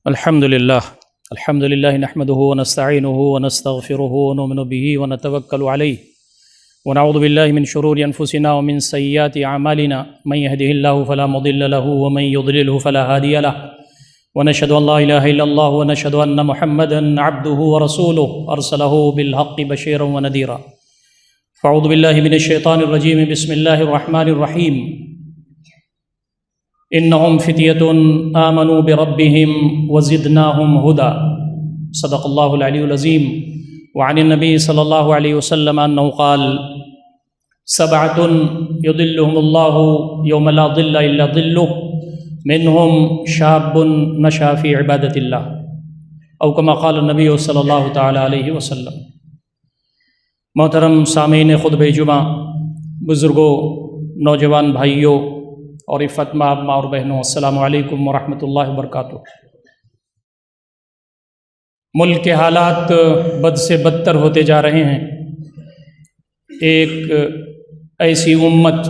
الحمد لله نحمده ونستعينه ونستغفره ونؤمن به ونتوكل عليه ونعوذ بالله من شرور أنفسنا ومن سيئات أعمالنا من يهده الله فلا مضل له ومن يضلله فلا هادي له ونشهد أن لا إله إلا الله ونشهد أن محمدا عبده ورسوله أرسله بالحق بشيرا ونذيرا فأعوذ بالله من الشيطان الرجيم بسم الله الرحمن الرحيم إنهم فتية آمنوا بربهم وزدناهم هدى صدق الله العلي العظيم وعن النبي صلى الله عليه وسلم أنه قال سبعة يظلهم الله يوم لا ظل إلا ظله منهم شاب نشأ في عبادة الله أو كما قال النبي صلى الله تعالى عليه وسلم۔ محترم سامعین خطبہ جمعہ، بزرگوں، نوجوان بھائیوں اور عفت مآب ماں اور بہنوں، السلام علیکم ورحمۃ اللہ وبرکاتہ۔ ملک کے حالات بد سے بدتر ہوتے جا رہے ہیں۔ ایک ایسی امت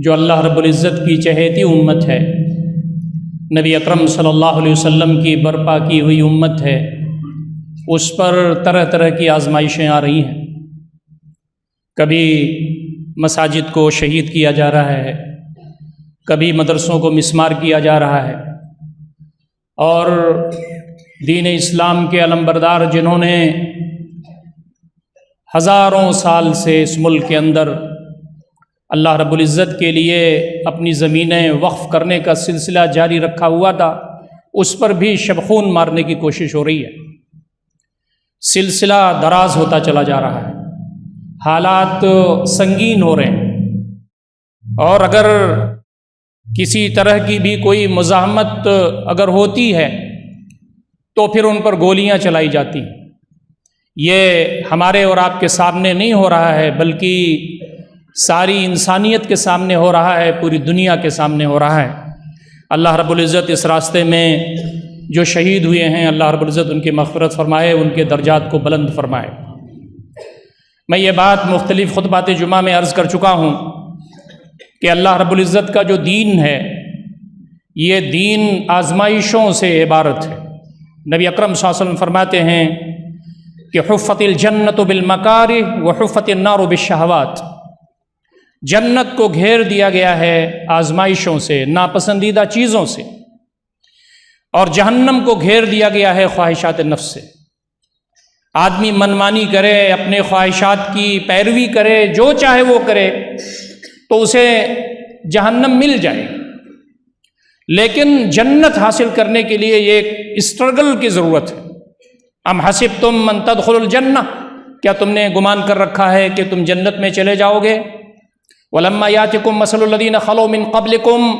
جو اللہ رب العزت کی چہیتی امت ہے، نبی اکرم صلی اللہ علیہ وسلم کی برپا کی ہوئی امت ہے، اس پر طرح طرح کی آزمائشیں آ رہی ہیں۔ کبھی مساجد کو شہید کیا جا رہا ہے، کبھی مدرسوں کو مسمار کیا جا رہا ہے، اور دین اسلام کے علمبردار جنہوں نے ہزاروں سال سے اس ملک کے اندر اللہ رب العزت کے لیے اپنی زمینیں وقف کرنے کا سلسلہ جاری رکھا ہوا تھا، اس پر بھی شبخون مارنے کی کوشش ہو رہی ہے۔ سلسلہ دراز ہوتا چلا جا رہا ہے، حالات سنگین ہو رہے ہیں، اور اگر کسی طرح کی بھی کوئی مزاحمت اگر ہوتی ہے تو پھر ان پر گولیاں چلائی جاتی ہیں۔ یہ ہمارے اور آپ کے سامنے نہیں ہو رہا ہے، بلکہ ساری انسانیت کے سامنے ہو رہا ہے، پوری دنیا کے سامنے ہو رہا ہے۔ اللہ رب العزت اس راستے میں جو شہید ہوئے ہیں، اللہ رب العزت ان کی مغفرت فرمائے، ان کے درجات کو بلند فرمائے۔ میں یہ بات مختلف خطبات جمعہ میں عرض کر چکا ہوں کہ اللہ رب العزت کا جو دین ہے، یہ دین آزمائشوں سے عبارت ہے۔ نبی اکرم صلی اللہ علیہ وسلم فرماتے ہیں کہ حفت الجنت بالمکارہ وحفت النار بالشہوات، جنت کو گھیر دیا گیا ہے آزمائشوں سے، ناپسندیدہ چیزوں سے، اور جہنم کو گھیر دیا گیا ہے خواہشات نفس سے۔ آدمی منمانی کرے، اپنے خواہشات کی پیروی کرے، جو چاہے وہ کرے تو اسے جہنم مل جائے، لیکن جنت حاصل کرنے کے لیے یہ ایک اسٹرگل کی ضرورت ہے۔ ام حسبتم من تدخلوا الجنہ، کیا تم نے گمان کر رکھا ہے کہ تم جنت میں چلے جاؤ گے؟ ولما یاتکم مثل الذین خلوا من قبلکم،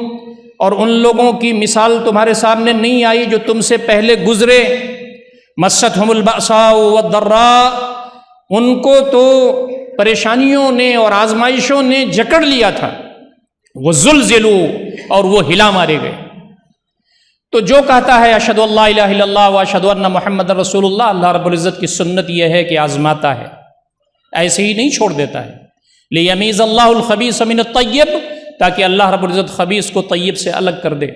اور ان لوگوں کی مثال تمہارے سامنے نہیں آئی جو تم سے پہلے گزرے۔ مستہم البأساء والضراء، ان کو تو پریشانیوں نے اور آزمائشوں نے جکڑ لیا تھا، وہ زلزلوا، اور وہ ہلا مارے گئے۔ تو جو کہتا ہے اشہد ان لا الہ الا اللہ واشہد ان محمد رسول اللہ، اللہ رب العزت کی سنت یہ ہے کہ آزماتا ہے، ایسے ہی نہیں چھوڑ دیتا ہے۔ لیمیز اللہ الخبیث من الطیب، تاکہ اللہ رب العزت خبیث کو طیب سے الگ کر دے۔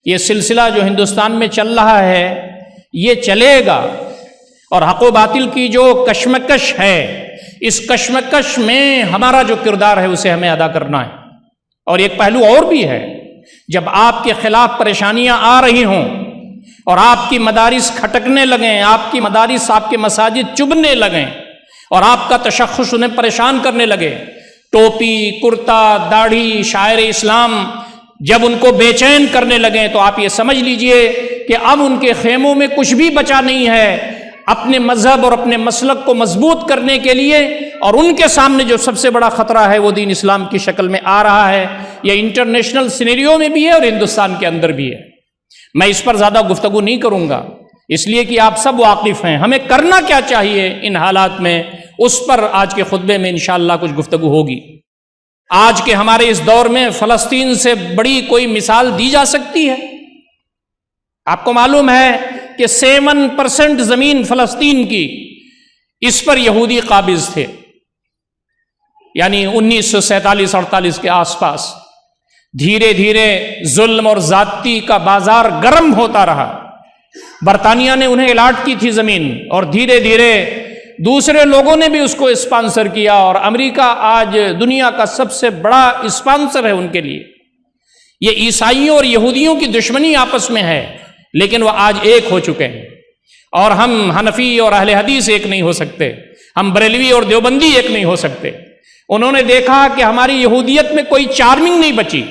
یہ سلسلہ جو ہندوستان میں چل رہا ہے یہ چلے گا، اور حق و باطل کی جو کشمکش ہے، اس کشمکش میں ہمارا جو کردار ہے اسے ہمیں ادا کرنا ہے۔ اور ایک پہلو اور بھی ہے، جب آپ کے خلاف پریشانیاں آ رہی ہوں اور آپ کی مدارس کھٹکنے لگیں، آپ کی مدارس، آپ کے مساجد چبھنے لگیں، اور آپ کا تشخص انہیں پریشان کرنے لگے، ٹوپی، کرتا، داڑھی، شاعر اسلام جب ان کو بے چین کرنے لگیں، تو آپ یہ سمجھ لیجئے کہ اب ان کے خیموں میں کچھ بھی بچا نہیں ہے۔ اپنے مذہب اور اپنے مسلک کو مضبوط کرنے کے لیے، اور ان کے سامنے جو سب سے بڑا خطرہ ہے وہ دین اسلام کی شکل میں آ رہا ہے۔ یہ انٹرنیشنل سینیریو میں بھی ہے اور ہندوستان کے اندر بھی ہے۔ میں اس پر زیادہ گفتگو نہیں کروں گا، اس لیے کہ آپ سب واقف ہیں ہمیں کرنا کیا چاہیے ان حالات میں، اس پر آج کے خطبے میں انشاءاللہ کچھ گفتگو ہوگی۔ آج کے ہمارے اس دور میں فلسطین سے بڑی کوئی مثال دی جا سکتی ہے؟ آپ کو معلوم ہے کہ 7% زمین فلسطین کی اس پر یہودی قابض تھے، یعنی 1947-48 کے آس پاس۔ دھیرے دھیرے ظلم اور زیادتی کا بازار گرم ہوتا رہا، برطانیہ نے انہیں الاٹ کی تھی زمین، اور دھیرے دھیرے دوسرے لوگوں نے بھی اس کو اسپانسر کیا، اور امریکہ آج دنیا کا سب سے بڑا اسپانسر ہے ان کے لیے۔ یہ عیسائیوں اور یہودیوں کی دشمنی آپس میں ہے، لیکن وہ آج ایک ہو چکے ہیں، اور ہم حنفی اور اہل حدیث ایک نہیں ہو سکتے، ہم بریلوی اور دیوبندی ایک نہیں ہو سکتے۔ انہوں نے دیکھا کہ ہماری یہودیت میں کوئی چارمنگ نہیں بچی،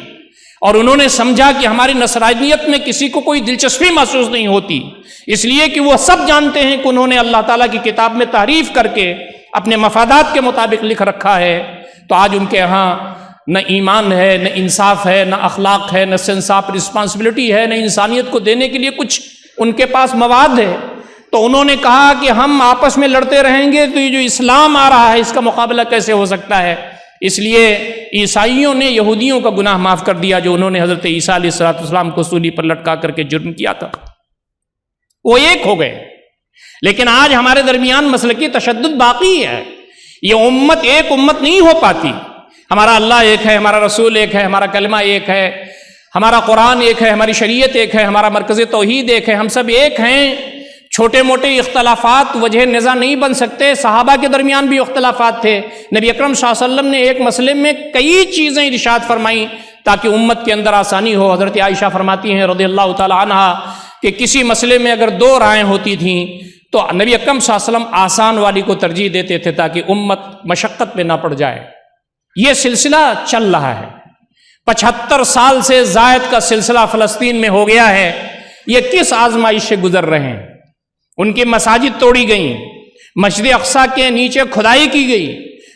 اور انہوں نے سمجھا کہ ہماری نصرانیت میں کسی کو کوئی دلچسپی محسوس نہیں ہوتی، اس لیے کہ وہ سب جانتے ہیں کہ انہوں نے اللہ تعالیٰ کی کتاب میں تحریف کر کے اپنے مفادات کے مطابق لکھ رکھا ہے۔ تو آج ان کے ہاں نہ ایمان ہے، نہ انصاف ہے، نہ اخلاق ہے، نہ سینس آف رسپانسبلٹی ہے، نہ انسانیت کو دینے کے لیے کچھ ان کے پاس مواد ہے۔ تو انہوں نے کہا کہ ہم آپس میں لڑتے رہیں گے تو یہ جو اسلام آ رہا ہے اس کا مقابلہ کیسے ہو سکتا ہے؟ اس لیے عیسائیوں نے یہودیوں کا گناہ معاف کر دیا جو انہوں نے حضرت عیسیٰ علیہ السلام کو سولی پر لٹکا کر کے جرم کیا تھا، وہ ایک ہو گئے۔ لیکن آج ہمارے درمیان مسلکی تشدد باقی ہے، یہ امت ایک امت نہیں ہو پاتی۔ ہمارا اللہ ایک ہے، ہمارا رسول ایک ہے، ہمارا کلمہ ایک ہے، ہمارا قرآن ایک ہے، ہماری شریعت ایک ہے، ہمارا مرکز توحید ایک ہے، ہم سب ایک ہیں۔ چھوٹے موٹے اختلافات وجہ نزاع نہیں بن سکتے۔ صحابہ کے درمیان بھی اختلافات تھے، نبی اکرم صلی اللہ علیہ وسلم نے ایک مسئلے میں کئی چیزیں ارشاد فرمائیں تاکہ امت کے اندر آسانی ہو۔ حضرت عائشہ فرماتی ہیں رضی اللہ تعالی عنہ کہ کسی مسئلے میں اگر 2 رائیں ہوتی تھیں تو نبی اکرم صلی اللہ علیہ وسلم آسان والی کو ترجیح دیتے تھے تاکہ امت مشقت میں نہ پڑ جائے۔ یہ سلسلہ چل رہا ہے، 75 سال سے زائد کا سلسلہ فلسطین میں ہو گیا ہے۔ یہ کس آزمائش سے گزر رہے ہیں؟ ان کی مساجد توڑی گئیں، مسجد اقصیٰ کے نیچے کھدائی کی گئی،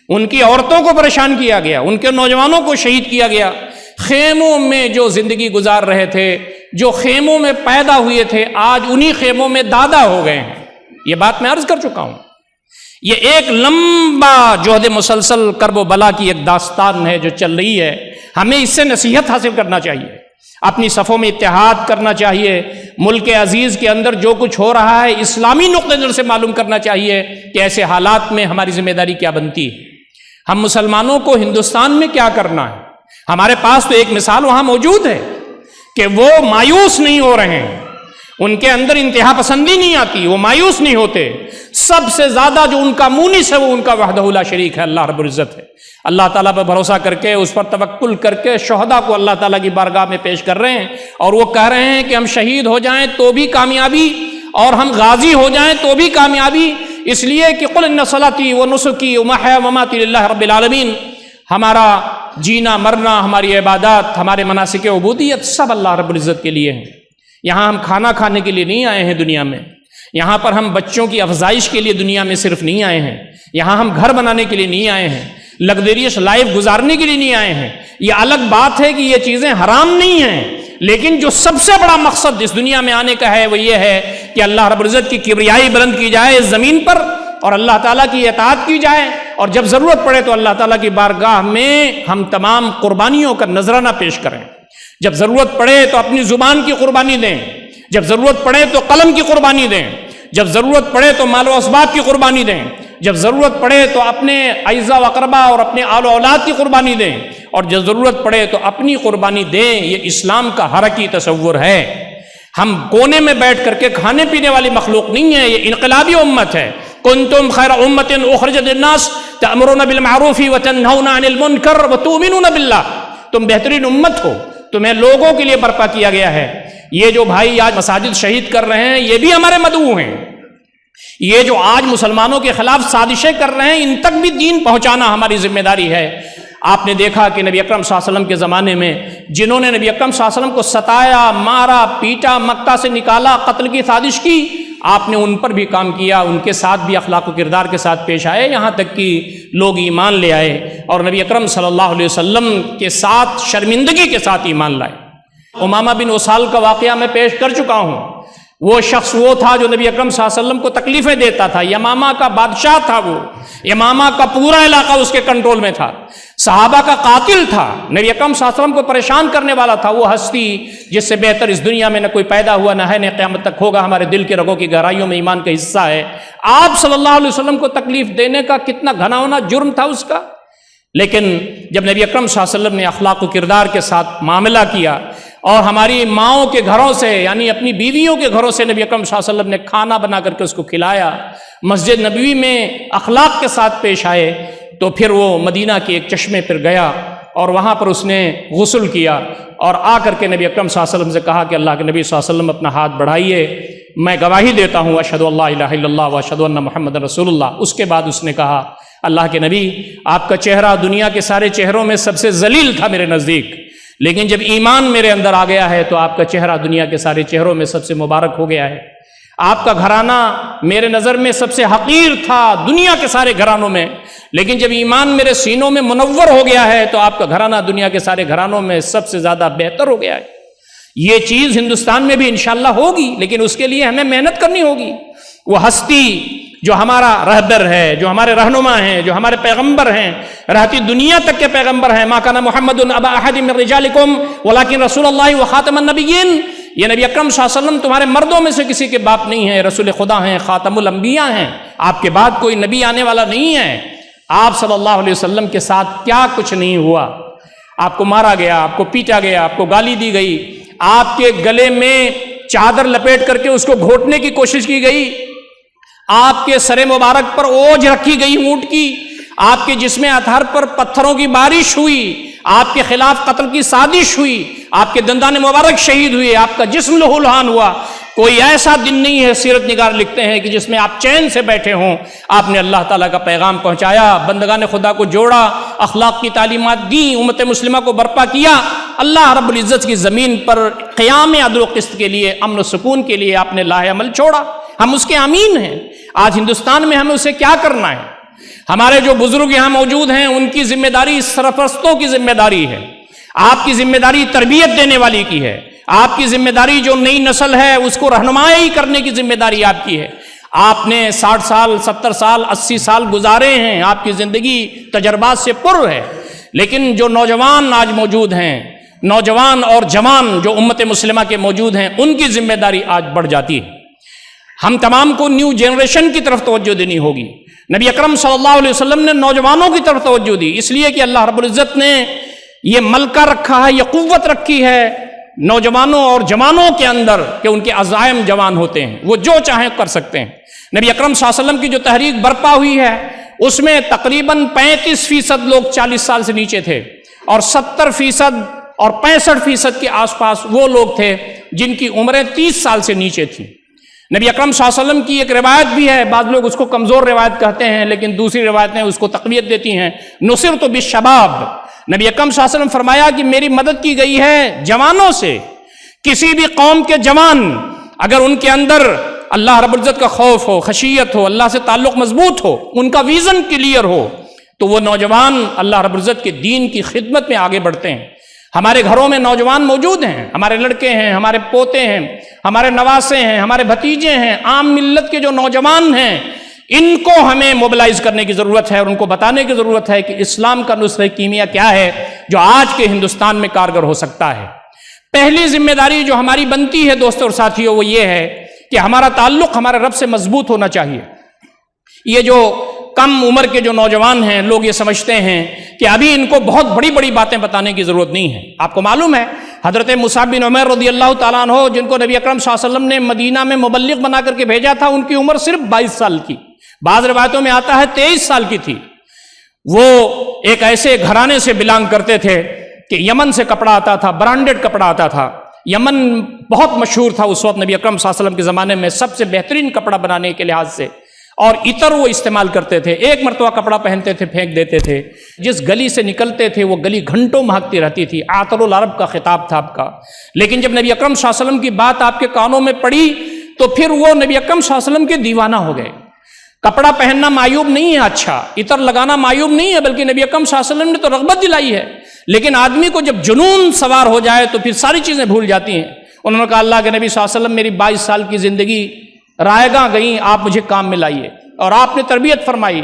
ان کی عورتوں کو پریشان کیا گیا، ان کے نوجوانوں کو شہید کیا گیا۔ خیموں میں جو زندگی گزار رہے تھے، جو خیموں میں پیدا ہوئے تھے، آج انہی خیموں میں دادا ہو گئے ہیں۔ یہ بات میں عرض کر چکا ہوں۔ یہ ایک لمبا جہد مسلسل کرب و بلا کی ایک داستان ہے جو چل رہی ہے۔ ہمیں اس سے نصیحت حاصل کرنا چاہیے، اپنی صفوں میں اتحاد کرنا چاہیے، ملک عزیز کے اندر جو کچھ ہو رہا ہے اسلامی نقطہ نظر سے معلوم کرنا چاہیے کہ ایسے حالات میں ہماری ذمہ داری کیا بنتی ہے۔ ہم مسلمانوں کو ہندوستان میں کیا کرنا ہے؟ ہمارے پاس تو ایک مثال وہاں موجود ہے کہ وہ مایوس نہیں ہو رہے ہیں، ان کے اندر انتہا پسندی نہیں آتی، وہ مایوس نہیں ہوتے۔ سب سے زیادہ جو ان کا مونس ہے وہ ان کا وحدہ لا شریک ہے، اللہ رب العزت ہے۔ اللہ تعالیٰ پر بھروسہ کر کے، اس پر توکل کر کے شہداء کو اللہ تعالیٰ کی بارگاہ میں پیش کر رہے ہیں، اور وہ کہہ رہے ہیں کہ ہم شہید ہو جائیں تو بھی کامیابی، اور ہم غازی ہو جائیں تو بھی کامیابی، اس لیے کہ قل ان صلاتی و نسکی و محیا و مماتی للہ رب العالمین، ہمارا جینا مرنا، ہماری عبادات، ہمارے مناسک عبودیت سب اللہ رب العزت کے لیے ہیں۔ یہاں ہم کھانا کھانے کے لیے نہیں آئے ہیں دنیا میں، یہاں پر ہم بچوں کی افزائش کے لیے دنیا میں صرف نہیں آئے ہیں، یہاں ہم گھر بنانے کے لیے نہیں آئے ہیں، لگزریس لائف گزارنے کے لیے نہیں آئے ہیں۔ یہ الگ بات ہے کہ یہ چیزیں حرام نہیں ہیں، لیکن جو سب سے بڑا مقصد اس دنیا میں آنے کا ہے وہ یہ ہے کہ اللہ رب العزت کی کبریائی بلند کی جائے اس زمین پر، اور اللہ تعالیٰ کی اطاعت کی جائے، اور جب ضرورت پڑے تو اللہ تعالیٰ کی بارگاہ میں ہم تمام قربانیوں کا نذرانہ پیش کریں۔ جب ضرورت پڑے تو اپنی زبان کی قربانی دیں، جب ضرورت پڑے تو قلم کی قربانی دیں، جب ضرورت پڑے تو مال و اسباب کی قربانی دیں، جب ضرورت پڑے تو اپنے اعزاء و اقربا اور اپنے آل و اولاد کی قربانی دیں، اور جب ضرورت پڑے تو اپنی قربانی دیں۔ یہ اسلام کا حرکی تصور ہے۔ ہم کونے میں بیٹھ کر کے کھانے پینے والی مخلوق نہیں ہے، یہ انقلابی امت ہے۔ کنتم خیر امت اخرجت للناس تأمرون بالمعروف وتنہون عن المنکر وتؤمنون باللہ، تم بہترین امت ہو، تمہیں لوگوں کے لیے برپا کیا گیا ہے۔ یہ جو بھائی آج مساجد شہید کر رہے ہیں یہ بھی ہمارے مدعو ہیں، یہ جو آج مسلمانوں کے خلاف سازشیں کر رہے ہیں ان تک بھی دین پہنچانا ہماری ذمہ داری ہے۔ آپ نے دیکھا کہ نبی اکرم صلی اللہ علیہ وسلم کے زمانے میں جنہوں نے نبی اکرم صلی اللہ علیہ وسلم کو ستایا، مارا، پیٹا، مکہ سے نکالا، قتل کی سازش کی، آپ نے ان پر بھی کام کیا، ان کے ساتھ بھی اخلاق و کردار کے ساتھ پیش آئے، یہاں تک کہ لوگ ایمان لے آئے اور نبی اکرم صلی اللہ علیہ وسلم کے ساتھ شرمندگی کے ساتھ ایمان لائے۔ امامہ بن اسال کا واقعہ میں پیش کر چکا ہوں۔ وہ شخص وہ تھا جو نبی اکرم صلی اللہ علیہ وسلم کو تکلیفیں دیتا تھا، یمامہ کا بادشاہ تھا، وہ یمامہ کا پورا علاقہ اس کے کنٹرول میں تھا، صحابہ کا قاتل تھا، نبی اکرم صلی اللہ علیہ وسلم کو پریشان کرنے والا تھا۔ وہ ہستی جس سے بہتر اس دنیا میں نہ کوئی پیدا ہوا، نہ ہے، نہ قیامت تک ہوگا، ہمارے دل کے رگوں کی گہرائیوں میں ایمان کا حصہ ہے۔ آپ صلی اللہ علیہ وسلم کو تکلیف دینے کا کتنا گھنا ہونا جرم تھا اس کا، لیکن جب نبی اکرم صلی اللہ علیہ وسلم نے اخلاق و کردار کے ساتھ معاملہ کیا اور ہماری ماؤں کے گھروں سے یعنی اپنی بیویوں کے گھروں سے نبی اکرم صلی اللہ علیہ وسلم نے کھانا بنا کر کے اس کو کھلایا، مسجد نبوی میں اخلاق کے ساتھ پیش آئے، تو پھر وہ مدینہ کے ایک چشمے پر گیا اور وہاں پر اس نے غسل کیا اور آ کر کے نبی اکرم صلی اللہ علیہ وسلم سے کہا کہ اللہ کے نبی صلی اللہ علیہ وسلم اپنا ہاتھ بڑھائیے، میں گواہی دیتا ہوں اشہد ان لا الہ الا اللہ و اشہد ان محمد رسول اللہ۔ اس کے بعد اس نے کہا اللہ کے نبی آپ کا چہرہ دنیا کے سارے چہروں میں سب سے ذلیل تھا میرے نزدیک، لیکن جب ایمان میرے اندر آ گیا ہے تو آپ کا چہرہ دنیا کے سارے چہروں میں سب سے مبارک ہو گیا ہے۔ آپ کا گھرانہ میرے نظر میں سب سے حقیر تھا دنیا کے سارے گھرانوں میں، لیکن جب ایمان میرے سینوں میں منور ہو گیا ہے تو آپ کا گھرانہ دنیا کے سارے گھرانوں میں سب سے زیادہ بہتر ہو گیا ہے۔ یہ چیز ہندوستان میں بھی انشاءاللہ ہوگی، لیکن اس کے لیے ہمیں محنت کرنی ہوگی۔ وہ ہستی جو ہمارا رہبر ہے، جو ہمارے رہنما ہیں، جو ہمارے پیغمبر ہیں، رہتی دنیا تک کے پیغمبر ہیں، ما کان محمد ابا احد من رجالکم ولکن رسول اللہ وخاتم النبیین، یہ نبی اکرم صلی اللہ علیہ وسلم تمہارے مردوں میں سے کسی کے باپ نہیں ہیں، رسول خدا ہیں، خاتم الانبیاء ہیں، آپ کے بعد کوئی نبی آنے والا نہیں ہے۔ آپ صلی اللہ علیہ وسلم کے ساتھ کیا کچھ نہیں ہوا، آپ کو مارا گیا، آپ کو پیٹا گیا، آپ کو گالی دی گئی، آپ کے گلے میں چادر لپیٹ کر کے اس کو گھوٹنے کی کوشش کی گئی، آپ کے سر مبارک پر اوجھ رکھی گئی اونٹ کی، آپ کے جسم اطہر پر پتھروں کی بارش ہوئی، آپ کے خلاف قتل کی سازش ہوئی، آپ کے دندان مبارک شہید ہوئے، آپ کا جسم لہو لہان ہوا۔ کوئی ایسا دن نہیں ہے، سیرت نگار لکھتے ہیں، کہ جس میں آپ چین سے بیٹھے ہوں۔ آپ نے اللہ تعالیٰ کا پیغام پہنچایا، بندگان خدا کو جوڑا، اخلاق کی تعلیمات دیں، امت مسلمہ کو برپا کیا۔ اللہ رب العزت کی زمین پر قیام عدل و قسط کے لیے، امن و سکون کے لیے آپ نے لاہ عمل چھوڑا، ہم اس کے امین ہیں۔ آج ہندوستان میں ہمیں اسے کیا کرنا ہے؟ ہمارے جو بزرگ یہاں موجود ہیں ان کی ذمہ داری سرپرستوں کی ذمہ داری ہے، آپ کی ذمہ داری تربیت دینے والی کی ہے، آپ کی ذمہ داری جو نئی نسل ہے اس کو رہنمائی کرنے کی ذمہ داری آپ کی ہے۔ آپ نے 60 سال 70 سال 80 سال گزارے ہیں، آپ کی زندگی تجربات سے پر ہے، لیکن جو نوجوان آج موجود ہیں، نوجوان اور جوان جو امت مسلمہ کے موجود ہیں، ان کی ذمہ داری آج بڑھ جاتی ہے۔ ہم تمام کو نیو جنریشن کی طرف توجہ دینی ہوگی۔ نبی اکرم صلی اللہ علیہ وسلم نے نوجوانوں کی طرف توجہ دی، اس لیے کہ اللہ رب العزت نے یہ ملکہ رکھا ہے، یہ قوت رکھی ہے نوجوانوں اور جوانوں کے اندر کہ ان کے عزائم جوان ہوتے ہیں، وہ جو چاہیں کر سکتے ہیں۔ نبی اکرم صلی اللہ علیہ وسلم کی جو تحریک برپا ہوئی ہے اس میں تقریباً 35% لوگ 40 سال سے نیچے تھے، اور 70% اور 65% کے آس پاس وہ لوگ تھے جن کی عمریں 30 سال سے نیچے تھیں۔ نبی اکرم صلی اللہ علیہ وسلم کی ایک روایت بھی ہے، بعض لوگ اس کو کمزور روایت کہتے ہیں، لیکن دوسری روایتیں اس کو تقویت دیتی ہیں، نصرت بالشباب۔ نبی اکرم صلی اللہ علیہ وسلم فرمایا کہ میری مدد کی گئی ہے جوانوں سے۔ کسی بھی قوم کے جوان اگر ان کے اندر اللہ رب العزت کا خوف ہو، خشیت ہو، اللہ سے تعلق مضبوط ہو، ان کا ویژن کلیئر ہو، تو وہ نوجوان اللہ رب العزت کے دین کی خدمت میں آگے بڑھتے ہیں۔ ہمارے گھروں میں نوجوان موجود ہیں، ہمارے لڑکے ہیں، ہمارے پوتے ہیں، ہمارے نواسے ہیں، ہمارے بھتیجے ہیں، عام ملت کے جو نوجوان ہیں، ان کو ہمیں موبلائز کرنے کی ضرورت ہے اور ان کو بتانے کی ضرورت ہے کہ اسلام کا نسخہ کیمیا کیا ہے جو آج کے ہندوستان میں کارگر ہو سکتا ہے۔ پہلی ذمہ داری جو ہماری بنتی ہے دوستوں اور ساتھیوں وہ یہ ہے کہ ہمارا تعلق ہمارے رب سے مضبوط ہونا چاہیے۔ یہ جو کم عمر کے جو نوجوان ہیں، لوگ یہ سمجھتے ہیں کہ ابھی ان کو بہت بڑی بڑی باتیں بتانے کی ضرورت نہیں ہے۔ آپ کو معلوم ہے حضرت مصعب بن عمیر رضی اللہ تعالیٰ عنہ جن کو نبی اکرم صلی اللہ علیہ وسلم نے مدینہ میں مبلغ بنا کر کے بھیجا تھا، ان کی عمر صرف 22 سال کی، بعض روایتوں میں آتا ہے 23 سال کی تھی۔ وہ ایک ایسے گھرانے سے بلانگ کرتے تھے کہ یمن سے کپڑا آتا تھا، برانڈڈ کپڑا آتا تھا۔ یمن بہت مشہور تھا اس وقت نبی اکرم صلی اللہ علیہ وسلم کے زمانے میں سب سے بہترین کپڑا بنانے کے لحاظ سے، اور عطر وہ استعمال کرتے تھے، ایک مرتبہ کپڑا پہنتے تھے پھینک دیتے تھے، جس گلی سے نکلتے تھے وہ گلی گھنٹوں مہکتی رہتی تھی، عطر العرب کا خطاب تھا آپ کا۔ لیکن جب نبی اکرم صلی اللہ علیہ وسلم کی بات آپ کے کانوں میں پڑی تو پھر وہ نبی اکرم صلی اللہ علیہ وسلم کے دیوانہ ہو گئے۔ کپڑا پہننا معیوب نہیں ہے، اچھا عطر لگانا معیوب نہیں ہے، بلکہ نبی اکرم صلی اللہ علیہ وسلم نے تو رغبت دلائی ہے، لیکن آدمی کو جب جنون سوار ہو جائے تو پھر ساری چیزیں بھول جاتی ہیں۔ انہوں نے کہا اللہ کے نبی صلی اللہ علیہ وسلم میری 22 سال کی زندگی رائے گاں گئیں، آپ مجھے کام میں لائیے، اور آپ نے تربیت فرمائی۔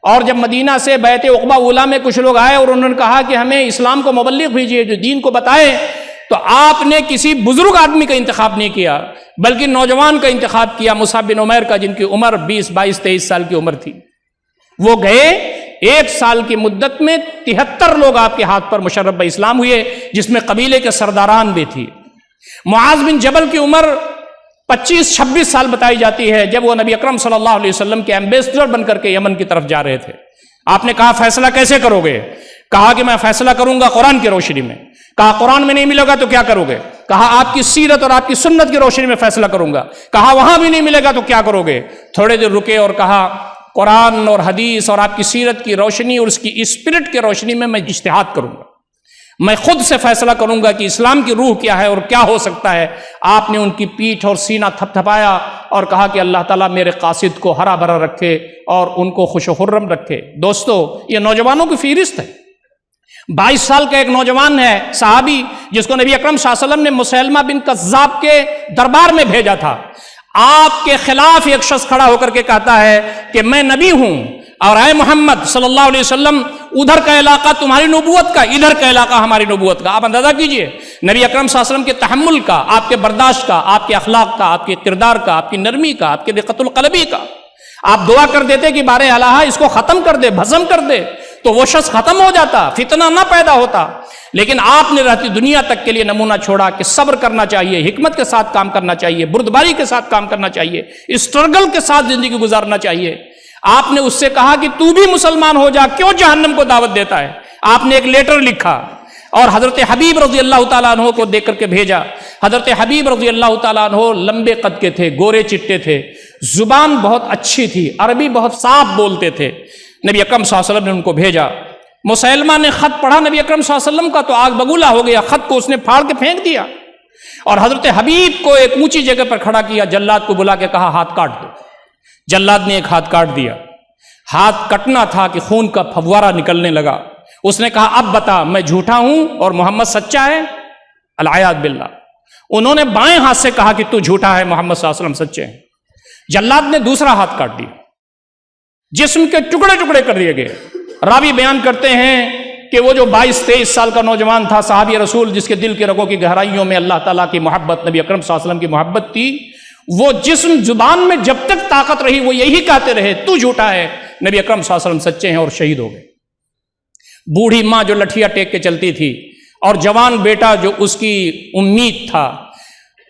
اور جب مدینہ سے بیعت عقبہ اولیٰ میں کچھ لوگ آئے اور انہوں نے کہا کہ ہمیں اسلام کو مبلغ بھیجیے جو دین کو بتائے، تو آپ نے کسی بزرگ آدمی کا انتخاب نہیں کیا بلکہ نوجوان کا انتخاب کیا، مصعب بن عمیر کا، جن کی عمر 20 22 23 سال کی عمر تھی۔ وہ گئے ایک سال کی مدت میں 73 لوگ آپ کے ہاتھ پر مشرف اسلام ہوئے، جس میں قبیلے کے سرداران بھی تھی۔ معاذ بن جبل کی عمر 25-26 سال بتائی جاتی ہے جب وہ نبی اکرم صلی اللہ علیہ وسلم کے ایمبیسڈر بن کر کے یمن کی طرف جا رہے تھے۔ آپ نے کہا فیصلہ کیسے کرو گے؟ کہا کہ میں فیصلہ کروں گا قرآن کی روشنی میں۔ کہا قرآن میں نہیں ملے گا تو کیا کرو گے؟ کہا آپ کی سیرت اور آپ کی سنت کی روشنی میں فیصلہ کروں گا۔ کہا وہاں بھی نہیں ملے گا تو کیا کرو گے؟ تھوڑے دیر رکے اور کہا قرآن اور حدیث اور آپ کی سیرت کی روشنی اور اس کی اسپرٹ کی روشنی میں اجتہاد کروں گا، میں خود سے فیصلہ کروں گا کہ اسلام کی روح کیا ہے اور کیا ہو سکتا ہے۔ آپ نے ان کی پیٹھ اور سینہ تھپ تھپایا اور کہا کہ اللہ تعالیٰ میرے قاصد کو ہرا بھرا رکھے اور ان کو خوش و خرم رکھے۔ دوستو، یہ نوجوانوں کی فہرست ہے۔ 22 سال کا ایک نوجوان ہے صحابی، جس کو نبی اکرم صلی اللہ علیہ وسلم نے مسیلمہ بن کذاب کے دربار میں بھیجا تھا۔ آپ کے خلاف ایک شخص کھڑا ہو کر کے کہتا ہے کہ میں نبی ہوں، اور اے محمد صلی اللہ علیہ وسلم، ادھر کا علاقہ تمہاری نبوت کا، ادھر کا علاقہ ہماری نبوت کا۔ آپ اندازہ کیجئے نبی اکرم صلی اللہ علیہ وسلم کے تحمل کا، آپ کے برداشت کا، آپ کے اخلاق کا، آپ کے کردار کا، آپ کی نرمی کا، آپ کے رقت القلبی کا۔ آپ دعا کر دیتے کہ بارے الہ اس کو ختم کر دے، بھسم کر دے، تو وہ شخص ختم ہو جاتا، فتنہ نہ پیدا ہوتا۔ لیکن آپ نے رہتی دنیا تک کے لیے نمونہ چھوڑا کہ صبر کرنا چاہیے، حکمت کے ساتھ کام کرنا چاہیے، بردباری کے ساتھ کام کرنا چاہیے، اسٹرگل کے ساتھ زندگی گزارنا چاہیے۔ آپ نے اس سے کہا کہ تو بھی مسلمان ہو جا، کیوں جہنم کو دعوت دیتا ہے؟ آپ نے ایک لیٹر لکھا اور حضرت حبیب رضی اللہ تعالیٰ عنہ کو دے کر کے بھیجا۔ حضرت حبیب رضی اللہ تعالیٰ عنہ لمبے قد کے تھے، گورے چٹے تھے، زبان بہت اچھی تھی، عربی بہت صاف بولتے تھے۔ نبی اکرم صلی اللہ علیہ وسلم نے ان کو بھیجا۔ مسیلمہ نے خط پڑھا نبی اکرم صلی اللہ علیہ وسلم کا تو آگ بگولا ہو گیا، خط کو اس نے پھاڑ کے پھینک دیا اور حضرت حبیب کو ایک اونچی جگہ پر کھڑا کیا، جلاد کو بلا کے کہا ہاتھ کاٹ دو۔ جلاد نے ایک ہاتھ کاٹ دیا۔ ہاتھ کٹنا تھا کہ خون کا پھوارہ نکلنے لگا۔ اس نے کہا اب بتا میں جھوٹا ہوں اور محمد سچا ہے؟ العیاذ باللہ۔ انہوں نے بائیں ہاتھ سے کہا کہ تو جھوٹا ہے، محمد صلی اللہ علیہ وسلم سچے ہیں۔ جلاد نے دوسرا ہاتھ کاٹ دیا، جسم کے ٹکڑے ٹکڑے کر دیے گئے۔ راوی بیان کرتے ہیں کہ وہ جو 22-23 سال کا نوجوان تھا صحابی رسول، جس کے دل کے رگوں کی گہرائیوں میں اللہ تعالیٰ کی محبت، نبی اکرم صلی اللہ علیہ وسلم کی محبت تھی، وہ جسم زبان میں جب تک طاقت رہی وہ یہی کہتے رہے تو جھوٹا ہے، نبی اکرم صلی اللہ علیہ وسلم سچے ہیں، اور شہید ہو گئے۔ بوڑھی ماں جو لٹھیا ٹیک کے چلتی تھی اور جوان بیٹا جو اس کی امید تھا،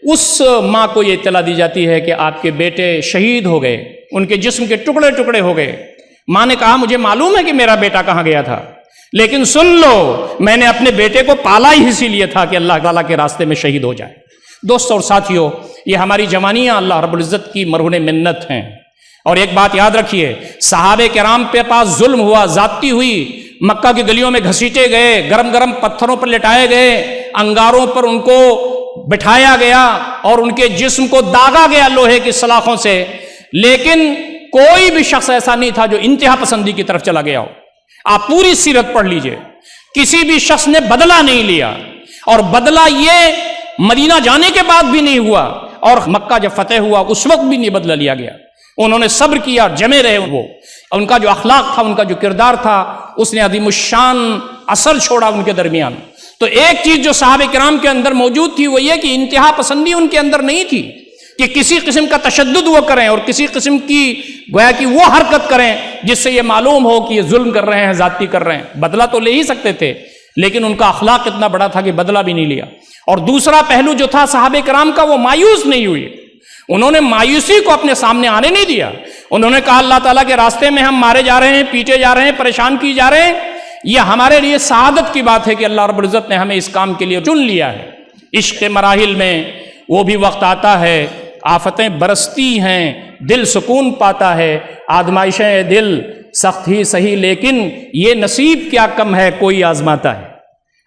اس ماں کو یہ اطلاع دی جاتی ہے کہ آپ کے بیٹے شہید ہو گئے، ان کے جسم کے ٹکڑے ٹکڑے ہو گئے۔ ماں نے کہا مجھے معلوم ہے کہ میرا بیٹا کہاں گیا تھا، لیکن سن لو میں نے اپنے بیٹے کو پالا ہی اسی لیے تھا کہ اللہ تعالیٰ کے راستے میں شہید ہو جائے۔ دوستو اور ساتھیوں، یہ ہماری جوانیاں اللہ رب العزت کی مرہون منت ہیں۔ اور ایک بات یاد رکھیے، صحابہ کرام پہ پاس ظلم ہوا، زیادتی ہوئی، مکہ کی گلیوں میں گھسیٹے گئے، گرم گرم پتھروں پر لٹائے گئے، انگاروں پر ان کو بٹھایا گیا اور ان کے جسم کو داغا گیا لوہے کی سلاخوں سے، لیکن کوئی بھی شخص ایسا نہیں تھا جو انتہا پسندی کی طرف چلا گیا ہو۔ آپ پوری سیرت پڑھ لیجئے، کسی بھی شخص نے بدلہ نہیں لیا، اور بدلہ یہ مدینہ جانے کے بعد بھی نہیں ہوا، اور مکہ جب فتح ہوا اس وقت بھی نہیں بدلہ لیا گیا۔ انہوں نے صبر کیا، جمے رہے وہ، ان کا جو اخلاق تھا، ان کا جو کردار تھا، اس نے عظیم الشان اثر چھوڑا ان کے درمیان۔ تو ایک چیز جو صحابہ کرام کے اندر موجود تھی وہ یہ کہ انتہا پسندی ان کے اندر نہیں تھی کہ کسی قسم کا تشدد وہ کریں اور کسی قسم کی گویا کہ وہ حرکت کریں جس سے یہ معلوم ہو کہ یہ ظلم کر رہے ہیں، زیادتی کر رہے ہیں۔ بدلہ تو لے ہی سکتے تھے، لیکن ان کا اخلاق اتنا بڑا تھا کہ بدلہ بھی نہیں لیا۔ اور دوسرا پہلو جو تھا صحابہ کرام کا، وہ مایوس نہیں ہوئے، انہوں نے مایوسی کو اپنے سامنے آنے نہیں دیا۔ انہوں نے کہا اللہ تعالیٰ کے راستے میں ہم مارے جا رہے ہیں، پیٹے جا رہے ہیں، پریشان کی جا رہے ہیں، یہ ہمارے لیے سعادت کی بات ہے کہ اللہ رب العزت نے ہمیں اس کام کے لیے چن لیا ہے۔ عشق کے مراحل میں وہ بھی وقت آتا ہے، آفتیں برستی ہیں، دل سکون پاتا ہے، آزمائشیں دل سخت ہی سہی، لیکن یہ نصیب کیا کم ہے کوئی آزماتا ہے۔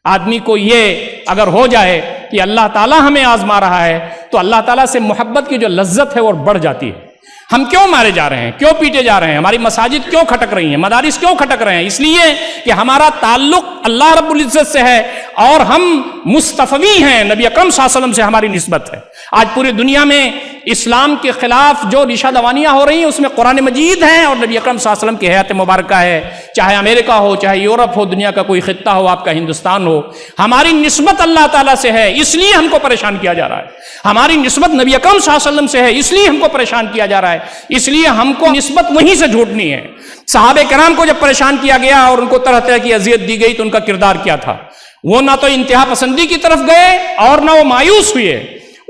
آدمی کو یہ اگر ہو جائے کہ اللہ تعالیٰ ہمیں آزما رہا ہے تو اللہ تعالیٰ سے محبت کی جو لذت ہے وہ بڑھ جاتی ہے۔ ہم کیوں مارے جا رہے ہیں، کیوں پیٹے جا رہے ہیں، ہماری مساجد کیوں کھٹک رہی ہیں، مدارس کیوں کھٹک رہے ہیں؟ اس لیے کہ ہمارا تعلق اللہ رب العزت سے ہے، اور ہم مصطفی ہیں، نبی اکرم صلی اللہ علیہ وسلم سے ہماری نسبت ہے۔ آج پوری دنیا میں اسلام کے خلاف جو نشہ دوانیاں ہو رہی ہیں اس میں قرآن مجید ہے اور نبی اکرم صلی اللہ علیہ وسلم کی حیات مبارکہ ہے، چاہے امریکہ ہو، چاہے یورپ ہو، دنیا کا کوئی خطہ ہو، آپ کا ہندوستان ہو، ہماری نسبت اللہ تعالیٰ سے ہے، اس لیے ہم کو پریشان کیا جا رہا ہے۔ ہماری نسبت نبی اکرم صلی اللہ علیہ وسلم سے ہے، اس لیے ہم کو پریشان کیا جا رہا ہے، اس لیے ہم کو نسبت وہیں سے جھوٹنی ہے۔ صحابہ کرام کو جب پریشان کیا گیا اور ان کو طرح طرح کی اذیت دی گئی تو ان کا کردار کیا تھا؟ وہ نہ تو انتہا پسندی کی طرف گئے اور نہ وہ مایوس ہوئے،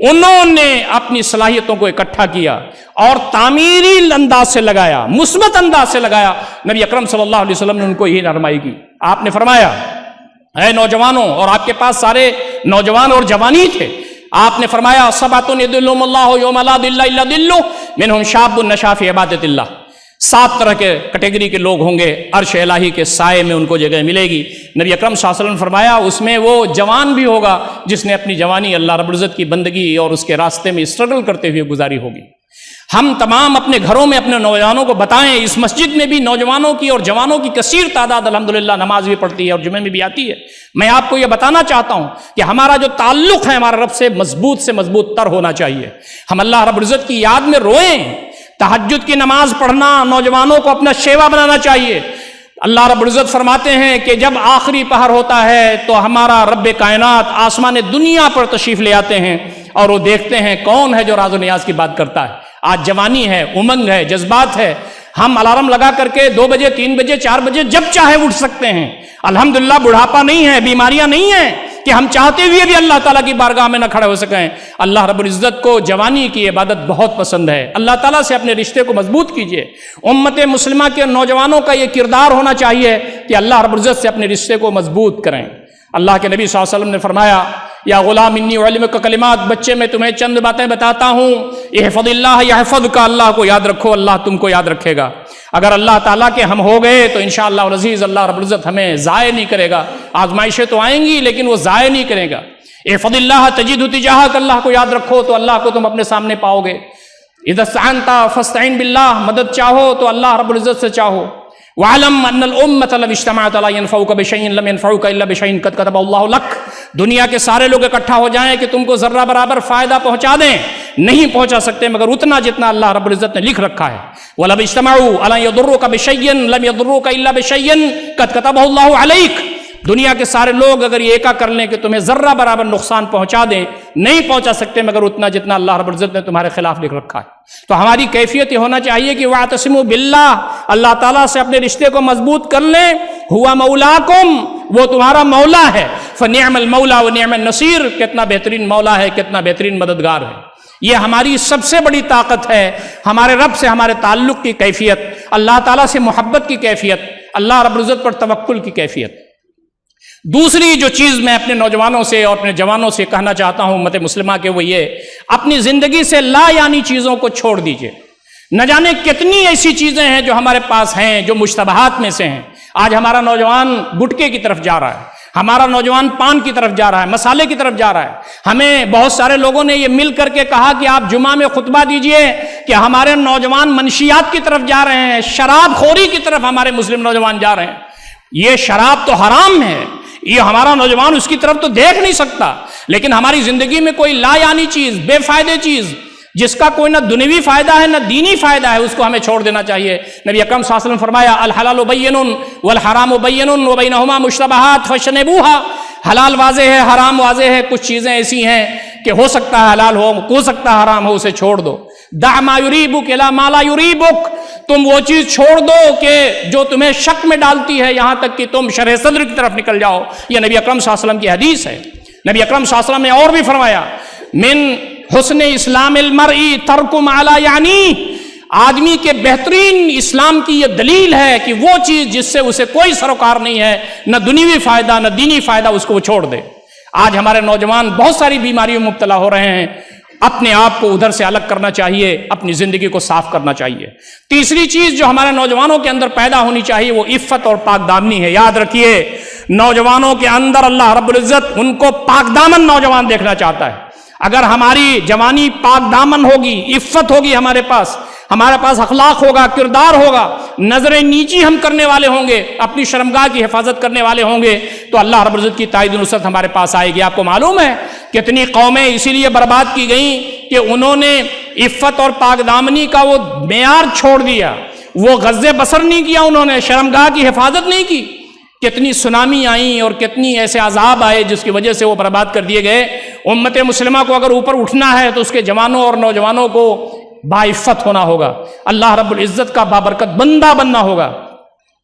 انہوں نے اپنی صلاحیتوں کو اکٹھا کیا اور تعمیری انداز سے لگایا، مثبت انداز سے لگایا۔ نبی اکرم صلی اللہ علیہ وسلم نے ان کو یہی رہنمائی کی۔ آپ نے فرمایا، اے نوجوانوں، اور آپ کے پاس سارے نوجوان اور جوانی تھے، آپ نے فرمایا سبعۃ یظلهم اللہ یوم لا ظل الا ظلہ منهم شاب نشأ فی عبادۃ اللہ۔ 7 طرح کے کیٹیگری کے لوگ ہوں گے، عرش الہی کے سائے میں ان کو جگہ ملے گی۔ نبی اکرم صلی اللہ علیہ وسلم نے فرمایا اس میں وہ جوان بھی ہوگا جس نے اپنی جوانی اللہ رب العزت کی بندگی اور اس کے راستے میں اسٹرگل کرتے ہوئے گزاری ہوگی۔ ہم تمام اپنے گھروں میں اپنے نوجوانوں کو بتائیں، اس مسجد میں بھی نوجوانوں کی اور جوانوں کی کثیر تعداد الحمدللہ نماز بھی پڑھتی ہے اور جمعے میں بھی آتی ہے۔ میں آپ کو یہ بتانا چاہتا ہوں کہ ہمارا جو تعلق ہے ہمارے رب سے مضبوط تر ہونا چاہیے۔ ہم اللہ رب العزت کی یاد میں روئیں، تہجد کی نماز پڑھنا نوجوانوں کو اپنا شیوا بنانا چاہیے۔ اللہ رب العزت فرماتے ہیں کہ جب آخری پہر ہوتا ہے تو ہمارا رب کائنات آسمان دنیا پر تشریف لے آتے ہیں اور وہ دیکھتے ہیں کون ہے جو راز و نیاز کی بات کرتا ہے۔ آج جوانی ہے، امنگ ہے، جذبات ہے، ہم الارم لگا کر کے 2 بجے 3 بجے 4 بجے جب چاہے اٹھ سکتے ہیں۔ الحمدللہ بڑھاپا نہیں ہے، بیماریاں نہیں ہیں کہ ہم چاہتے ہوئے بھی اللہ تعالیٰ کی بارگاہ میں نہ کھڑے ہو سکیں۔ اللہ رب العزت کو جوانی کی عبادت بہت پسند ہے۔ اللہ تعالیٰ سے اپنے رشتے کو مضبوط کیجئے۔ امت مسلمہ کے نوجوانوں کا یہ کردار ہونا چاہیے کہ اللہ رب العزت سے اپنے رشتے کو مضبوط کریں۔ اللہ کے نبی صلی اللہ علیہ وسلم نے فرمایا، یا غلام انی اعلمک کلمات، بچے میں تمہیں چند باتیں بتاتا ہوں، احفظ اللہ یحفظک، اللہ کو یاد رکھو اللہ تم کو یاد رکھے گا۔ اگر اللہ تعالیٰ کے ہم ہو گئے تو انشاءاللہ العزیز اللہ رب العزت ہمیں ضائع نہیں کرے گا۔ آزمائشیں تو آئیں گی لیکن وہ ضائع نہیں کرے گا۔ احفظ اللہ تجدہ تجاہک، اللہ کو یاد رکھو تو اللہ کو تم اپنے سامنے پاؤ گے۔ اذا استعنت فاستعن باللہ، مدد چاہو تو اللہ رب العزت سے چاہو۔ وَعَلَمْ أَنَّ الْأُمَّةَ لَوْ اجْتَمَعَتْ عَلَىٰ يَنفَعُوكَ بِشَيْءٍ لَمْ يَنفَعُوكَ إِلَّا بِشَيْءٍ قَدْ كَتَبَهُ اللَّهُ لَكَ، دنیا کے سارے لوگ اکٹھا ہو جائیں کہ تم کو ذرہ برابر فائدہ پہنچا دیں، نہیں پہنچا سکتے مگر اتنا جتنا اللہ رب العزت نے لکھ رکھا ہے۔ وَلَوْ اجْتَمَعُوا عَلَىٰ يَضُرُّوكَ بِشَيْءٍ لَمْ يَضُرُّوكَ إِلَّا بِشَيْءٍ قَدْ كَتَبَهُ اللَّهُ عَلَيْكَ، دنیا کے سارے لوگ اگر یہ ایکا کر لیں کہ تمہیں ذرہ برابر نقصان پہنچا دیں، نہیں پہنچا سکتے مگر اتنا جتنا اللہ رب العزت نے تمہارے خلاف لکھ رکھا ہے۔ تو ہماری کیفیت یہ ہونا چاہیے کہ وَاعْتَصِمُوا بِاللَّهِ، اللہ تعالیٰ سے اپنے رشتے کو مضبوط کر لیں۔ ہوا مولاکم، وہ تمہارا مولا ہے۔ فَنِعْمَ الْمَوْلَى وَنِعْمَ النَّصِيرُ، کتنا بہترین مولا ہے، کتنا بہترین مددگار ہے۔ یہ ہماری سب سے بڑی طاقت ہے، ہمارے رب سے ہمارے تعلق کی کیفیت، اللہ تعالیٰ سے محبت کی کیفیت، اللہ رب العزت پر توکل کی کیفیت۔ دوسری جو چیز میں اپنے نوجوانوں سے اور اپنے جوانوں سے کہنا چاہتا ہوں امت مسلمہ کے، وہ یہ، اپنی زندگی سے لا یعنی چیزوں کو چھوڑ دیجئے۔ نہ جانے کتنی ایسی چیزیں ہیں جو ہمارے پاس ہیں جو مشتبہات میں سے ہیں۔ آج ہمارا نوجوان گٹکے کی طرف جا رہا ہے، ہمارا نوجوان پان کی طرف جا رہا ہے، مسالے کی طرف جا رہا ہے۔ ہمیں بہت سارے لوگوں نے یہ مل کر کے کہا کہ آپ جمعہ میں خطبہ دیجئے کہ ہمارے نوجوان منشیات کی طرف جا رہے ہیں، شراب خوری کی طرف ہمارے مسلم نوجوان جا رہے ہیں۔ یہ شراب تو حرام ہے، یہ ہمارا نوجوان اس کی طرف تو دیکھ نہیں سکتا، لیکن ہماری زندگی میں کوئی لا یعنی چیز، بے فائدے چیز جس کا کوئی نہ دنیوی فائدہ ہے نہ دینی فائدہ ہے، اس کو ہمیں چھوڑ دینا چاہیے۔ نبی اکرم صلی اللہ علیہ وسلم فرمایا، الحلال بین والحرام بین وبینہما مشتبہات فاجتنبوها، حلال واضح ہے، حرام واضح ہے، کچھ چیزیں ایسی ہیں کہ ہو سکتا ہے حلال ہو سکتا ہے حرام ہو، اسے چھوڑ دو۔ دع ما یریبک الی ما لا یریبک، تم وہ چیز چھوڑ دو کہ جو تمہیں شک میں ڈالتی ہے، یہاں تک کہ تم شرح صدر کی طرف نکل جاؤ۔ یہ نبی اکرم صلی اللہ علیہ وسلم کی حدیث ہے۔ نبی اکرم صلی اللہ علیہ وسلم نے اور بھی فرمایا، من حسن اسلام المرء ترک ما لا یعنی، آدمی کے بہترین اسلام کی یہ دلیل ہے کہ وہ چیز جس سے اسے کوئی سروکار نہیں ہے، نہ دنیوی فائدہ نہ دینی فائدہ، اس کو وہ چھوڑ دے۔ آج ہمارے نوجوان بہت ساری بیماریوں میں مبتلا ہو رہے ہیں، اپنے آپ کو ادھر سے الگ کرنا چاہیے، اپنی زندگی کو صاف کرنا چاہیے۔ تیسری چیز جو ہمارے نوجوانوں کے اندر پیدا ہونی چاہیے وہ عفت اور پاک دامنی ہے۔ یاد رکھیے، نوجوانوں کے اندر اللہ رب العزت ان کو پاک دامن نوجوان دیکھنا چاہتا ہے۔ اگر ہماری جوانی پاک دامن ہوگی، عفت ہوگی ہمارے پاس، ہمارے پاس اخلاق ہوگا، کردار ہوگا، نظر نیچی ہم کرنے والے ہوں گے، اپنی شرمگاہ کی حفاظت کرنے والے ہوں گے، تو اللہ رب العزت کی تائید و نصرت ہمارے پاس آئے گی۔ آپ کو معلوم ہے کتنی قومیں اسی لیے برباد کی گئیں کہ انہوں نے عفت اور پاک دامنی کا وہ معیار چھوڑ دیا، وہ غض بصر نہیں کیا، انہوں نے شرمگاہ کی حفاظت نہیں کی۔ کتنی سونامی آئیں اور کتنی ایسے عذاب آئے جس کی وجہ سے وہ برباد کر دیے گئے۔ امت مسلمہ کو اگر اوپر اٹھنا ہے تو اس کے جوانوں اور نوجوانوں کو باعفت ہونا ہوگا، اللہ رب العزت کا بابرکت بندہ بننا ہوگا۔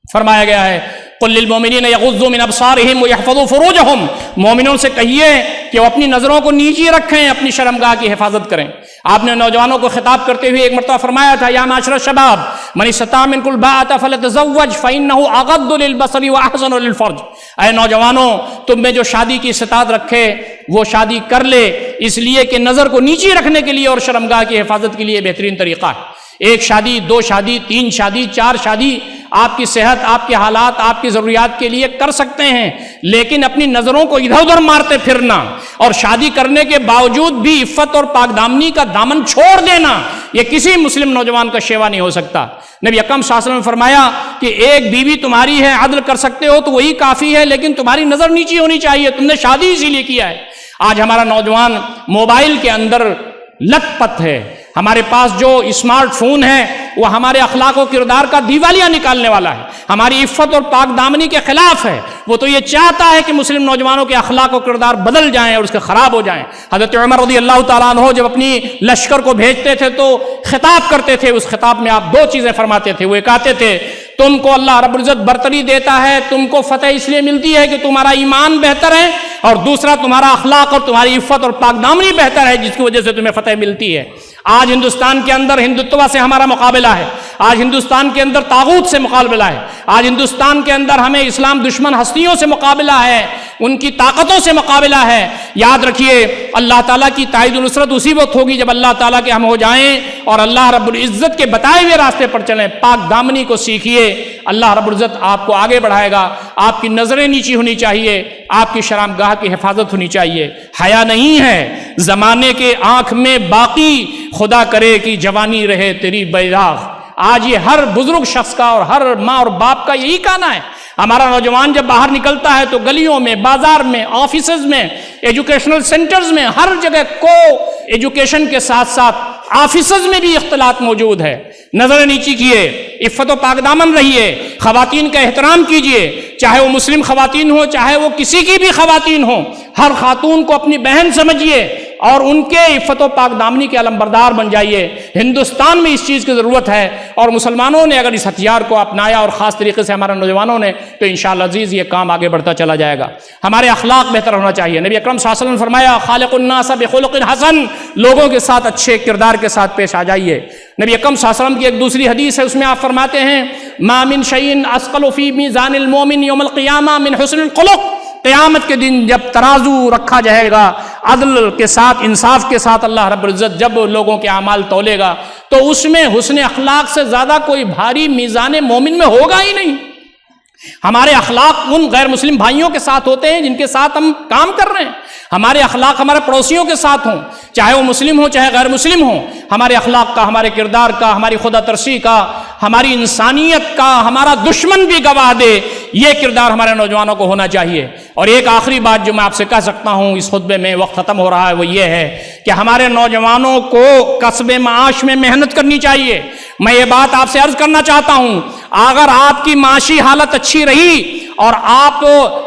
فرمایا گیا ہے قل للمؤمنین یغضوا من ابصارہم ویحفظوا فروجہم، مومنوں سے کہیے کہ وہ اپنی نظروں کو نیچی رکھیں، اپنی شرمگاہ کی حفاظت کریں۔ آپ نے نوجوانوں کو خطاب کرتے ہوئے ایک مرتبہ فرمایا تھا یا معاشر الشباب من استطاع منکم الباءۃ فلیتزوج فإنہ اغض للبصر واحسن للفرج، اے نوجوانوں تم میں جو شادی کی استطاعت رکھے وہ شادی کر لے، اس لیے کہ نظر کو نیچی رکھنے کے لیے اور شرمگاہ کی حفاظت کے لیے بہترین طریقہ ہے۔ ایک شادی، دو شادی، تین شادی، چار شادی آپ کی صحت، آپ کے حالات، آپ کی ضروریات کے لیے کر سکتے ہیں، لیکن اپنی نظروں کو ادھر ادھر مارتے پھرنا اور شادی کرنے کے باوجود بھی عفت اور پاک دامنی کا دامن چھوڑ دینا، یہ کسی مسلم نوجوان کا شیوا نہیں ہو سکتا۔ نبی اکرم صلی اللہ علیہ وسلم نے فرمایا کہ ایک بیوی تمہاری ہے، عدل کر سکتے ہو تو وہی کافی ہے، لیکن تمہاری نظر نیچی ہونی چاہیے، تم نے شادی اسی لیے کیا ہے۔ آج ہمارا نوجوان موبائل کے اندر لت پت ہے، ہمارے پاس جو اسمارٹ فون ہے وہ ہمارے اخلاق و کردار کا دیوالیہ نکالنے والا ہے، ہماری عفت اور پاک دامنی کے خلاف ہے۔ وہ تو یہ چاہتا ہے کہ مسلم نوجوانوں کے اخلاق و کردار بدل جائیں اور اس کے خراب ہو جائیں۔ حضرت عمر رضی اللہ تعالیٰ عنہ جب اپنی لشکر کو بھیجتے تھے تو خطاب کرتے تھے، اس خطاب میں آپ دو چیزیں فرماتے تھے۔ وہ کہتے تھے تم کو اللہ رب العزت برتری دیتا ہے، تم کو فتح اس لیے ملتی ہے کہ تمہارا ایمان بہتر ہے، اور دوسرا تمہارا اخلاق اور تمہاری عفت اور پاک دامنی بہتر ہے جس کی وجہ سے تمہیں فتح ملتی ہے۔ آج ہندوستان کے اندر ہندوتوا سے ہمارا مقابلہ ہے، آج ہندوستان کے اندر طاغوت سے مقابلہ ہے، آج ہندوستان کے اندر ہمیں اسلام دشمن ہستیوں سے مقابلہ ہے، ان کی طاقتوں سے مقابلہ ہے۔ یاد رکھیے اللہ تعالیٰ کی تائید و نصرت اسی وقت ہوگی جب اللہ تعالیٰ کے ہم ہو جائیں اور اللہ رب العزت کے بتائے ہوئے راستے پر چلیں۔ پاک دامنی کو سیکھیے، اللہ رب العزت آپ کو آگے بڑھائے گا۔ آپ کی نظریں نیچی ہونی چاہیے، آپ کی شرمگاہ کی حفاظت ہونی چاہیے۔ حیا نہیں ہے زمانے کے آنکھ میں باقی، خدا کرے کہ جوانی رہے تیری بیداغ۔ آج یہ ہر بزرگ شخص کا اور ہر ماں اور باپ کا یہی کہنا ہے۔ ہمارا نوجوان جب باہر نکلتا ہے تو گلیوں میں، بازار میں، آفیسز میں، ایجوکیشنل سینٹرز میں، ہر جگہ کو ایجوکیشن کے ساتھ ساتھ آفیسز میں بھی اختلاط موجود ہے۔ نظر نیچی کیے، عفت و پاک دامن رہیے، خواتین کا احترام کیجیے، چاہے وہ مسلم خواتین ہوں، چاہے وہ کسی کی بھی خواتین ہوں، ہر خاتون کو اپنی بہن سمجھیے اور ان کے عفت و پاک دامنی کے علمبردار بن جائیے۔ ہندوستان میں اس چیز کی ضرورت ہے، اور مسلمانوں نے اگر اس ہتھیار کو اپنایا اور خاص طریقے سے ہمارے نوجوانوں نے، تو انشاءاللہ عزیز یہ کام آگے بڑھتا چلا جائے گا۔ ہمارے اخلاق بہتر ہونا چاہیے۔ نبی اکرم صلی اللہ علیہ وسلم نے فرمایا خالق الناس بخلق حسن، لوگوں کے ساتھ اچھے کردار کے ساتھ پیش آ جائیے۔ نبی اکرم صلی اللہ علیہ وسلم کی ایک دوسری حدیث ہے، اس میں آپ فرماتے ہیں ما من شیء اثقل فی میزان المؤمن یوم القیامہ من حسن الخلق، قیامت کے دن جب ترازو رکھا جائے گا عدل کے ساتھ، انصاف کے ساتھ، اللہ رب العزت جب لوگوں کے اعمال تولے گا تو اس میں حسن اخلاق سے زیادہ کوئی بھاری میزان مومن میں ہوگا ہی نہیں۔ ہمارے اخلاق ان غیر مسلم بھائیوں کے ساتھ ہوتے ہیں جن کے ساتھ ہم کام کر رہے ہیں، ہمارے اخلاق ہمارے پڑوسیوں کے ساتھ ہوں، چاہے وہ مسلم ہوں چاہے غیر مسلم ہوں۔ ہمارے اخلاق کا، ہمارے کردار کا، ہماری خدا ترسی کا، ہماری انسانیت کا ہمارا دشمن بھی گواہ دے، یہ کردار ہمارے نوجوانوں کو ہونا چاہیے۔ اور ایک آخری بات جو میں آپ سے کہہ سکتا ہوں اس خطبے میں، وقت ختم ہو رہا ہے، وہ یہ ہے کہ ہمارے نوجوانوں کو کسب معاش میں محنت کرنی چاہیے۔ میں یہ بات آپ سے عرض کرنا چاہتا ہوں، اگر آپ کی معاشی حالت اچھی رہی اور آپ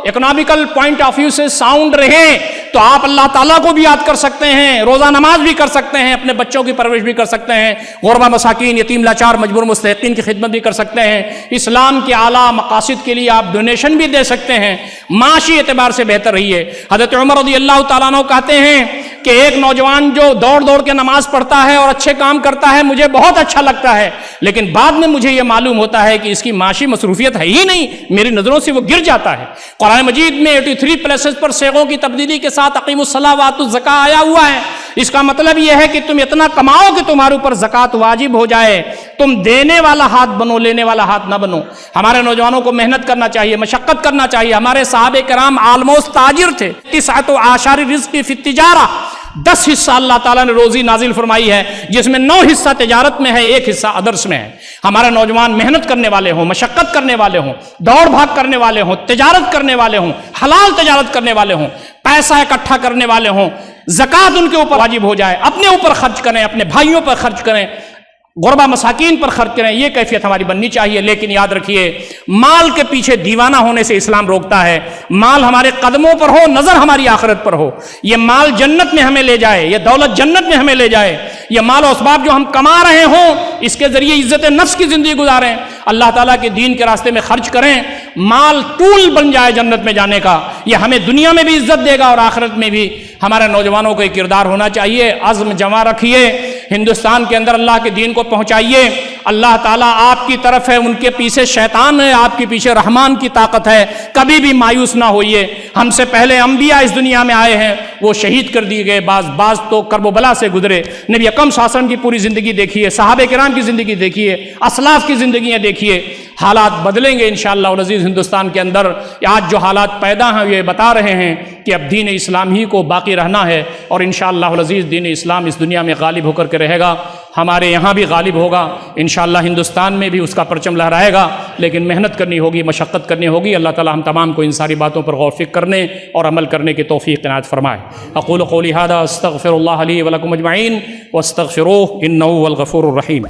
اکنامیکل پوائنٹ آف ویو سے ساؤنڈ رہے تو آپ اللہ تعالیٰ کو بھی یاد کر سکتے ہیں، روزہ نماز بھی کر سکتے ہیں، اپنے بچوں کی پرورش بھی کر سکتے ہیں، غربا مساکین، یتیم لاچار مجبور مستحقین کی خدمت بھی کر سکتے ہیں، اسلام کے اعلیٰ مقاصد کے لیے آپ ڈونیشن بھی دے سکتے ہیں۔ معاشی اعتبار سے بہتر رہیے۔ حضرت عمر رضی اللہ تعالیٰ عنہ کہتے ہیں کہ ایک نوجوان جو دوڑ دوڑ کے نماز پڑھتا ہے اور اچھے کام کرتا ہے مجھے بہت اچھا لگتا ہے، لیکن بعد میں مجھے یہ معلوم ہوتا ہے کہ اس کی معاشی مصروفیت ہے ہی نہیں، میری نظروں سے وہ گر جاتا ہے۔ قرآن مجید میں 83 پلیسز پر صیغوں کی تبدیلی کے ساتھ اقیموا الصلاۃ وآتوا الزکاۃ آیا ہوا ہے۔ اس کا مطلب یہ ہے کہ تم اتنا کماؤ کہ تمہارے اوپر زکوٰۃ واجب ہو جائے، تم دینے والا ہاتھ بنو، لینے والا ہاتھ نہ بنو۔ ہمارے نوجوانوں کو محنت کرنا چاہیے، مشقت کرنا چاہیے۔ ہمارے صحابہ کرام آلموسٹ تاجر تھے، 9 عاشر رزق فی التجارہ، 10 حصہ اللہ تعالیٰ نے روزی نازل فرمائی ہے، جس میں 9 حصہ تجارت میں ہے، 1 حصہ ادرس میں ہے۔ ہمارے نوجوان محنت کرنے والے ہوں، مشقت کرنے والے ہوں، دوڑ بھاگ کرنے والے ہوں، تجارت کرنے والے ہوں، حلال تجارت کرنے والے ہوں، پیسہ اکٹھا کرنے والے ہوں، زکوٰۃ ان کے اوپر واجب ہو جائے، اپنے اوپر خرچ کریں، اپنے بھائیوں پر خرچ کریں، غربا مساکین پر خرچ کریں، یہ کیفیت ہماری بننی چاہیے۔ لیکن یاد رکھیے، مال کے پیچھے دیوانہ ہونے سے اسلام روکتا ہے۔ مال ہمارے قدموں پر ہو، نظر ہماری آخرت پر ہو، یہ مال جنت میں ہمیں لے جائے، یہ دولت جنت میں ہمیں لے جائے، یہ مال و اسباب جو ہم کما رہے ہوں اس کے ذریعے عزت نفس کی زندگی گزاریں، اللہ تعالیٰ کے دین کے راستے میں خرچ کریں، مال ٹول بن جائے جنت میں جانے کا، یہ ہمیں دنیا میں بھی عزت دے گا اور آخرت میں بھی۔ ہمارے نوجوانوں کا یہ کردار ہونا چاہیے، عزم جمع رکھیے، ہندوستان کے اندر اللہ کے دین کو پہنچائیے۔ اللہ تعالیٰ آپ کی طرف ہے، ان کے پیچھے شیطان ہے، آپ کے پیچھے رحمان کی طاقت ہے، کبھی بھی مایوس نہ ہوئیے۔ ہم سے پہلے انبیاء اس دنیا میں آئے ہیں، وہ شہید کر دیے گئے، بعض تو کرب و بلا سے گزرے۔ نبی اکرم صلی اللہ علیہ وسلم کی پوری زندگی دیکھیے، صحابہ کرام کی زندگی دیکھیے، اسلاف کی زندگیاں دیکھیے۔ حالات بدلیں گے انشاءاللہ العزیز ہندوستان کے اندر۔ آج جو حالات پیدا ہیں یہ بتا رہے ہیں کہ اب دین اسلام ہی کو باقی رہنا ہے، اور انشاءاللہ العزیز دین اسلام اس دنیا میں غالب ہو کر کے رہے گا، ہمارے یہاں بھی غالب ہوگا انشاءاللہ، ہندوستان میں بھی اس کا پرچم لہرائے گا۔ لیکن محنت کرنی ہوگی، مشقت کرنی ہوگی۔ اللہ تعالی ہم تمام کو ان ساری باتوں پر غور و فکر کرنے اور عمل کرنے کی توفیق عنایت فرمائے۔ اقول قولی ھذا استغفر اللہ لی ولکم اجمعین واستغفروہ انہ هو الغفور الرحیم۔